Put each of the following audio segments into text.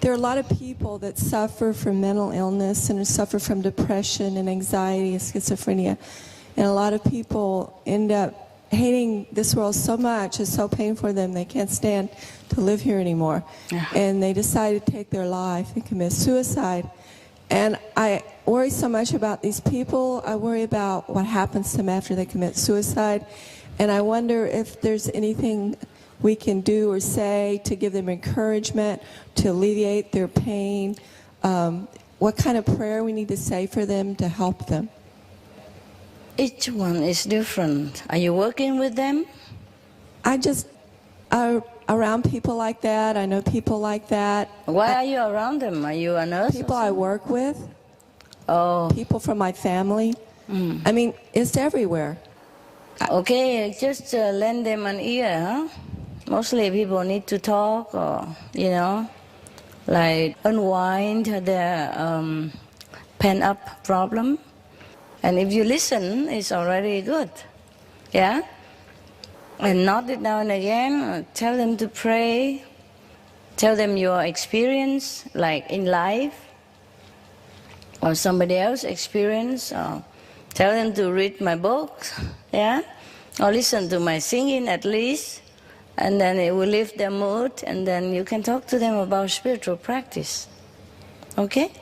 there are a lot of people that suffer from mental illness and suffer from depression and anxiety and schizophrenia. And a lot of people end up hating this world so much, it's so painful for them, they can't stand to live here anymore. And they decide to take their life and commit suicide. And I worry so much about these people. I worry about what happens to them after they commit suicide. And I wonder if there's anything we can do or say to give them encouragement, to alleviate their pain. What kind of prayer we need to say for them to help them. Each one is different. Are you working with them? I just around people like that. I know people like that. Why are you around them? Are you a nurse? People I work with. Oh. People from my family. I mean, it's everywhere. Okay, just lend them an ear, huh? Mostly people need to talk or, like unwind their pent-up problem. And if you listen, it's already good, yeah? And nod it now and again, tell them to pray, tell them your experience, like in life, or somebody else's experience, or tell them to read my books, yeah? Or listen to my singing at least, and then it will lift their mood, and then you can talk to them about spiritual practice, okay?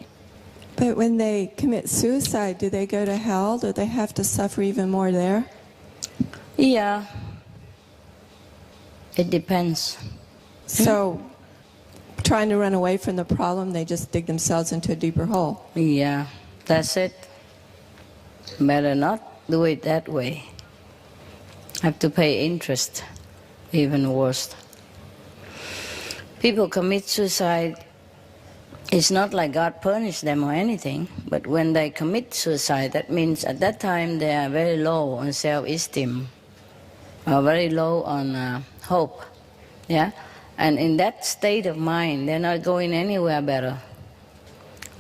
But when they commit suicide, do they go to hell? Do they have to suffer even more there? Yeah. It depends. So, trying to run away from the problem, they just dig themselves into a deeper hole. Yeah, that's it. Better not do it that way. Have to pay interest, even worse. People commit suicide. It's not like God punished them or anything, but when they commit suicide, that means at that time they are very low on self-esteem, or very low on hope, yeah? And in that state of mind, they're not going anywhere better.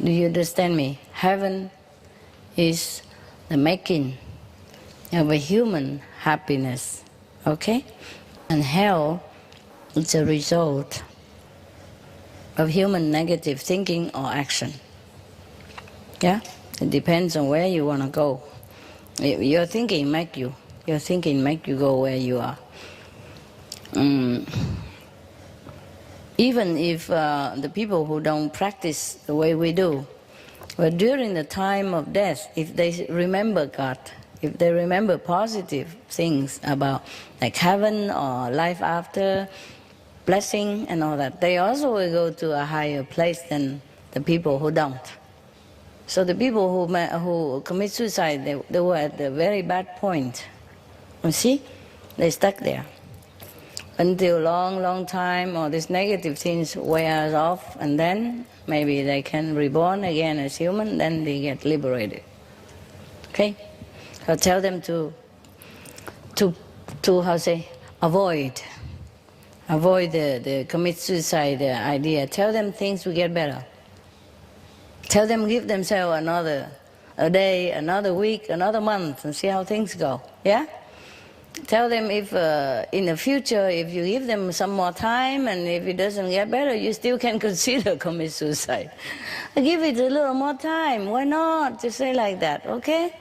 Do you understand me? Heaven is the making of a human happiness, okay? And hell is a result of human negative thinking or action. Yeah? It depends on where you want to go. Your thinking make you go where you are. Even if the people who don't practice the way we do, but during the time of death, if they remember God, if they remember positive things about like heaven or life after, blessing and all that, they also will go to a higher place than the people who don't. So the people who commit suicide, they were at the very bad point. You see? They stuck there. Until long time, all these negative things wears off, and then maybe they can reborn again as human, then they get liberated. Okay? So tell them to how say, avoid the commit suicide idea. Tell them things will get better. Tell them give themselves a day, another week, another month, and see how things go. Yeah? Tell them if in the future, if you give them some more time, and if it doesn't get better, you still can consider commit suicide. Give it a little more time. Why not? Just say like that, okay?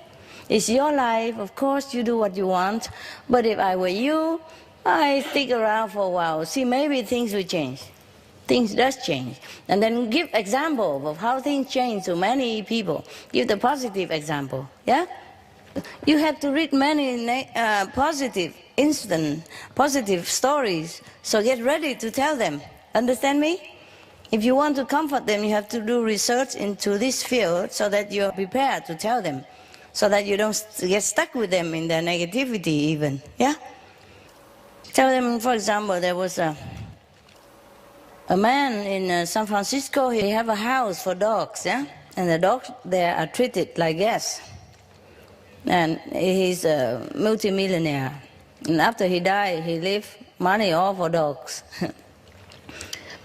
It's your life. Of course, you do what you want. But if I were you, I stick around for a while. See, maybe things will change. Things does change. And then give example of how things change to many people. Give the positive example, yeah? You have to read many positive stories, so get ready to tell them. Understand me? If you want to comfort them, you have to do research into this field so that you're prepared to tell them, so that you don't get stuck with them in their negativity even, yeah? Tell them, for example, there was a man in San Francisco. He have a house for dogs, yeah? And the dogs there are treated like guests. And he's a multimillionaire. And after he died, he left money all for dogs.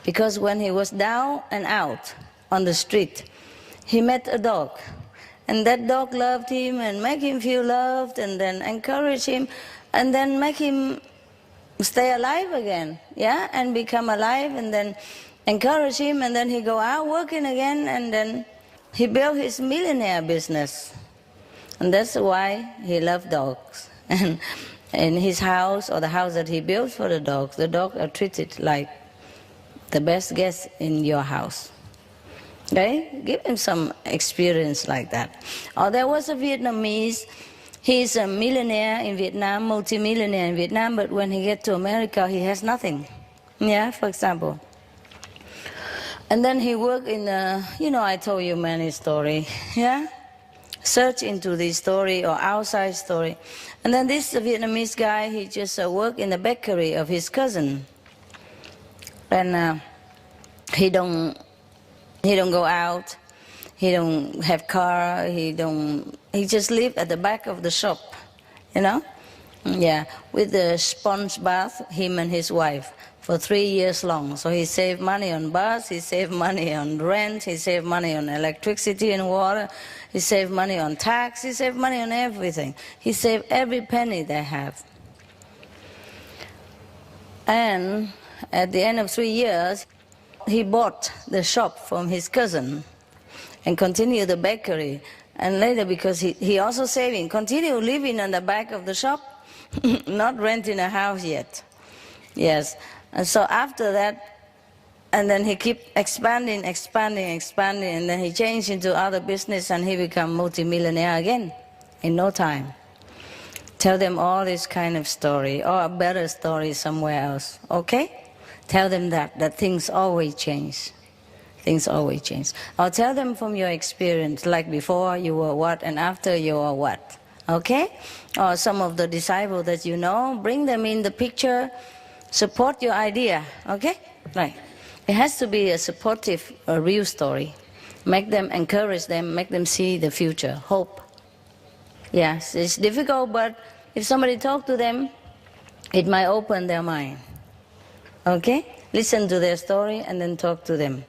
Because when he was down and out on the street, he met a dog. And that dog loved him and make him feel loved, and then encourage him, and then make him stay alive again, yeah, and become alive, and then encourage him, and then he go out working again, and then he built his millionaire business. And that's why he loved dogs. And in his house, or the house that he built for the dogs are treated like the best guest in your house. Okay? Give him some experience like that. Or there was a Vietnamese, he's a millionaire in Vietnam, multi-millionaire in Vietnam, but when he gets to America, he has nothing. Yeah, for example. And then he worked in I told you many story, yeah? Search into this story or outside story. And then this Vietnamese guy, he just worked in the bakery of his cousin. And he don't go out, he don't have car, he just live at the back of the shop, Yeah, with the sponge bath, him and his wife, for 3 years long. So he saved money on bus, he saved money on rent, he saved money on electricity and water, he saved money on tax, he saved money on everything. He saved every penny they have. And at the end of 3 years, he bought the shop from his cousin and continued the bakery. And later, because he also saving, continue living on the back of the shop, not renting a house yet. Yes. And so after that, and then he keep expanding, and then he changed into other business, and he become multi-millionaire again in no time. Tell them all this kind of story, or a better story somewhere else, okay? Tell them that things always change. Things always change. Or tell them from your experience, like before you were what, and after you are what, okay? Or some of the disciples that you know, bring them in the picture, support your idea, okay? Right. It has to be a supportive, a real story. Make them, encourage them, make them see the future, hope. Yes, it's difficult, but if somebody talk to them, it might open their mind. Okay? Listen to their story and then talk to them.